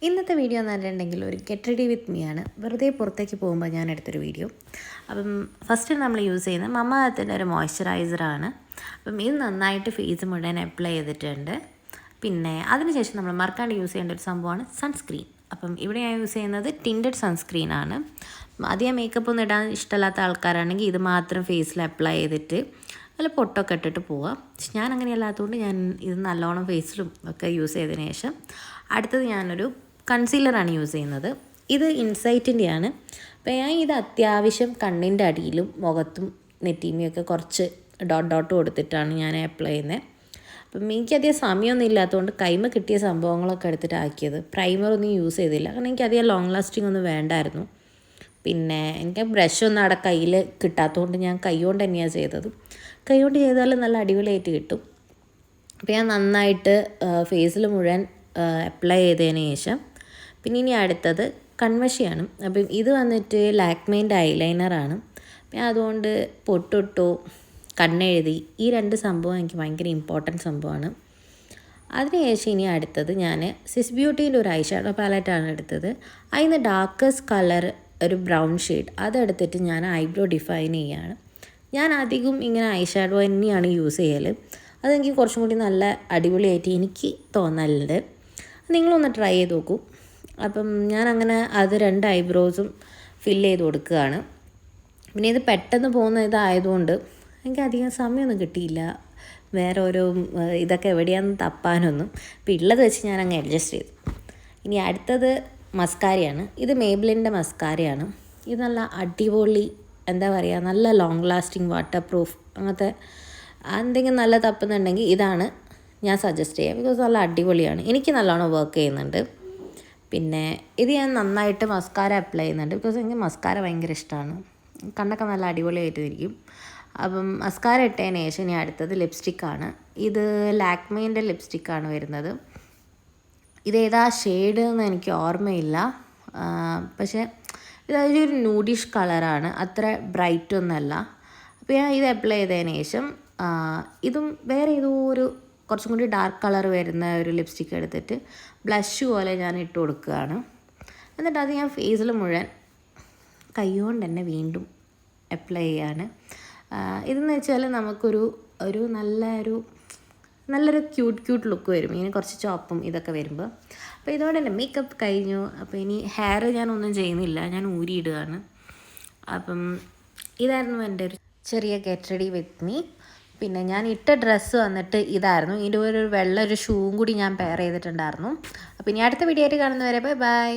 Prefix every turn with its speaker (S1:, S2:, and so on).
S1: ഇന്നത്തെ വീഡിയോ എന്ന് പറഞ്ഞിട്ടുണ്ടെങ്കിൽ ഒരു ഗെറ്റ് റെഡി വിത്ത് മീ ആണ്. വെറുതെ പുറത്തേക്ക് പോകുമ്പോൾ ഞാൻ എടുത്തൊരു വീഡിയോ. അപ്പം ഫസ്റ്റ് നമ്മൾ യൂസ് ചെയ്യുന്നത് മമ്മാത്തിൻ്റെ ഒരു മോയ്സ്ചറൈസറാണ്. അപ്പം ഇത് നന്നായിട്ട് ഫേസ് മുഴുവൻ അപ്ലൈ ചെയ്തിട്ടുണ്ട്. പിന്നെ അതിനുശേഷം നമ്മൾ മറക്കാണ്ട് യൂസ് ചെയ്യേണ്ട ഒരു സംഭവമാണ് സൺസ്ക്രീൻ. അപ്പം ഇവിടെ ഞാൻ യൂസ് ചെയ്യുന്നത് ടിൻറ്റഡ് സൺസ്ക്രീനാണ്. അധികം മേക്കപ്പ് ഒന്നും ഇടാൻ ഇഷ്ടമില്ലാത്ത ആൾക്കാരാണെങ്കിൽ ഇത് മാത്രം ഫേസിൽ അപ്ലൈ ചെയ്തിട്ട് നല്ല പൊട്ടൊക്കെ ഇട്ടിട്ട് പോവാം. പക്ഷെ ഞാൻ അങ്ങനെ അല്ലാത്തതുകൊണ്ട് ഞാൻ ഇത് നല്ലോണം ഫേസിലും ഒക്കെ യൂസ് ചെയ്തതിന് ശേഷം അടുത്തത് ഞാനൊരു കൺസീലറാണ് യൂസ് ചെയ്യുന്നത്. ഇത് ഇൻസൈറ്റിൻ്റെയാണ്. അപ്പോൾ ഞാൻ ഇത് അത്യാവശ്യം കണ്ണിൻ്റെ അടിയിലും മുഖത്തും നെറ്റിയുമൊക്കെ കുറച്ച് ഡോട്ട് കൊടുത്തിട്ടാണ് ഞാൻ അപ്ലൈ ചെയ്യുന്നത്. അപ്പം എനിക്കധികം സമയമൊന്നും ഇല്ലാത്തതുകൊണ്ട് കൈമ കിട്ടിയ സംഭവങ്ങളൊക്കെ എടുത്തിട്ട് ആക്കിയത്. പ്രൈമറൊന്നും യൂസ് ചെയ്തില്ല, കാരണം എനിക്കധികം ലോങ് ലാസ്റ്റിംഗ് ഒന്നും വേണ്ടായിരുന്നു. പിന്നെ എനിക്ക് ബ്രഷൊന്നും അവിടെ കയ്യിൽ കിട്ടാത്തതുകൊണ്ട് ഞാൻ കൈ കൊണ്ട് തന്നെയാണ് ചെയ്തത്. കൈ കൊണ്ട് ചെയ്താൽ നല്ല അടിപൊളിയായിട്ട് കിട്ടും. അപ്പോൾ ഞാൻ നന്നായിട്ട് ഫേസിൽ മുഴുവൻ അപ്ലൈ ചെയ്തതിന് ശേഷം പിന്നെ ഇനി അടുത്തത് കൺമഷിയാണ്. അപ്പം ഇത് വന്നിട്ട് ലാക്മേൻ്റെ ഐലൈനറാണ്. അപ്പം അതുകൊണ്ട് പൊട്ടിട്ടു കണ്ണെഴുതി ഈ രണ്ട് സംഭവം എനിക്ക് ഭയങ്കര ഇമ്പോർട്ടൻറ്റ് സംഭവമാണ്. അതിനുശേഷം ഇനി അടുത്തത് ഞാൻ സിസ് ബ്യൂട്ടീൻ്റെ ഒരു ഐ ഷാഡോ പാലറ്റാണ് എടുത്തത്. അതിന് ഡാർക്കസ്റ്റ് കളർ ഒരു ബ്രൗൺ ഷെയ്ഡ് അതെടുത്തിട്ട് ഞാൻ ഐബ്രോ ഡിഫൈൻ ചെയ്യുകയാണ്. ഞാൻ അധികം ഇങ്ങനെ ഐ ഷാഡോ തന്നെയാണ് യൂസ് ചെയ്യൽ. അതെനിക്ക് കുറച്ചും കൂടി നല്ല അടിപൊളിയായിട്ട് എനിക്ക് തോന്നലുണ്ട്. നിങ്ങളൊന്ന് ട്രൈ ചെയ്ത് നോക്കൂ. അപ്പം ഞാനങ്ങനെ അത് രണ്ട് ഐബ്രോസും ഫില്ല് ചെയ്ത് കൊടുക്കുകയാണ്. പിന്നെ ഇത് പെട്ടെന്ന് പോകുന്ന ഇതായതുകൊണ്ട് എനിക്ക് അധികം സമയമൊന്നും കിട്ടിയില്ല വേറെ ഓരോ ഇതൊക്കെ എവിടെയാണെന്ന് തപ്പാനൊന്നും. അപ്പോൾ ഉള്ളത് വെച്ച് ഞാൻ അങ്ങ് അഡ്ജസ്റ്റ് ചെയ്തു. ഇനി അടുത്തത് മസ്കാരയാണ്. ഇത് മേബ്ലിൻ്റെ മസ്കാരയാണ്. ഇത് നല്ല അടിപൊളി, എന്താ പറയുക, നല്ല ലോങ് ലാസ്റ്റിംഗ് വാട്ടർ പ്രൂഫ് അങ്ങനത്തെ എന്തെങ്കിലും നല്ല തപ്പുന്നുണ്ടെങ്കിൽ ഇതാണ് ഞാൻ സജസ്റ്റ് ചെയ്യാം. ബിക്കോസ് നല്ല അടിപൊളിയാണ്, എനിക്ക് നല്ലോണം വർക്ക് ചെയ്യുന്നുണ്ട്. പിന്നെ ഇത് ഞാൻ നന്നായിട്ട് മസ്കാര അപ്ലൈ ചെയ്യുന്നുണ്ട്. ബിക്കോസ് എനിക്ക് മസ്കാര ഭയങ്കര ഇഷ്ടമാണ്. കണ്ണൊക്കെ നല്ല അടിപൊളിയായിട്ട് ഇരിക്കും. അപ്പം മസ്കാര ഇട്ടതിന് ശേഷം ഇനി അടുത്തത് ലിപ്സ്റ്റിക്കാണ്. ഇത് ലാക്മേൻ്റെ ലിപ്സ്റ്റിക്കാണ് വരുന്നത്. ഇതേതാ ഷെയ്ഡ് എന്ന് എനിക്ക് ഓർമ്മയില്ല. പക്ഷേ ഇതൊരു ന്യൂഡിഷ് കളറാണ്, അത്ര ബ്രൈറ്റ് ഒന്നല്ല. അപ്പോൾ ഞാൻ ഇത് അപ്ലൈ ചെയ്തതിന് ശേഷം ഇതും വേറെ ഏതോ ഒരു കുറച്ചും കൂടി ഡാർക്ക് കളർ വരുന്ന ഒരു ലിപ്സ്റ്റിക്ക് എടുത്തിട്ട് ബ്ലഷ് പോലെ ഞാൻ ഇട്ട് കൊടുക്കുകയാണ്. എന്നിട്ട് അത് ഞാൻ ഫേസിൽ മുഴുവൻ കൈകൊണ്ട് തന്നെ വീണ്ടും അപ്ലൈ ചെയ്യാണ്. ഇതെന്ന് വെച്ചാൽ നമുക്കൊരു നല്ലൊരു ക്യൂട്ട് ലുക്ക് വരും ഇങ്ങനെ കുറച്ച് ചോപ്പും ഇതൊക്കെ വരുമ്പോൾ. അപ്പോൾ ഇതോടെ തന്നെ മേക്കപ്പ് കഴിഞ്ഞു. അപ്പോൾ ഇനി ഹെയർ ഞാനൊന്നും ചെയ്യുന്നില്ല, ഞാൻ ഊരിയിടുകയാണ്. അപ്പം ഇതായിരുന്നു എൻ്റെ ഒരു ചെറിയ ഗെറ്റ് റെഡി വിത്ത് മീ. പിന്നെ ഞാൻ ഇട്ട ഡ്രസ്സ് വന്നിട്ട് ഇതായിരുന്നു. ഇതിൻ്റെ ഒരു വെള്ള ഒരു ഷൂവും കൂടി ഞാൻ പെയർ ചെയ്തിട്ടുണ്ടായിരുന്നു. അപ്പോൾ ഇനി അടുത്ത വീഡിയോ ആയിട്ട് കാണുന്നവരെ ബൈ.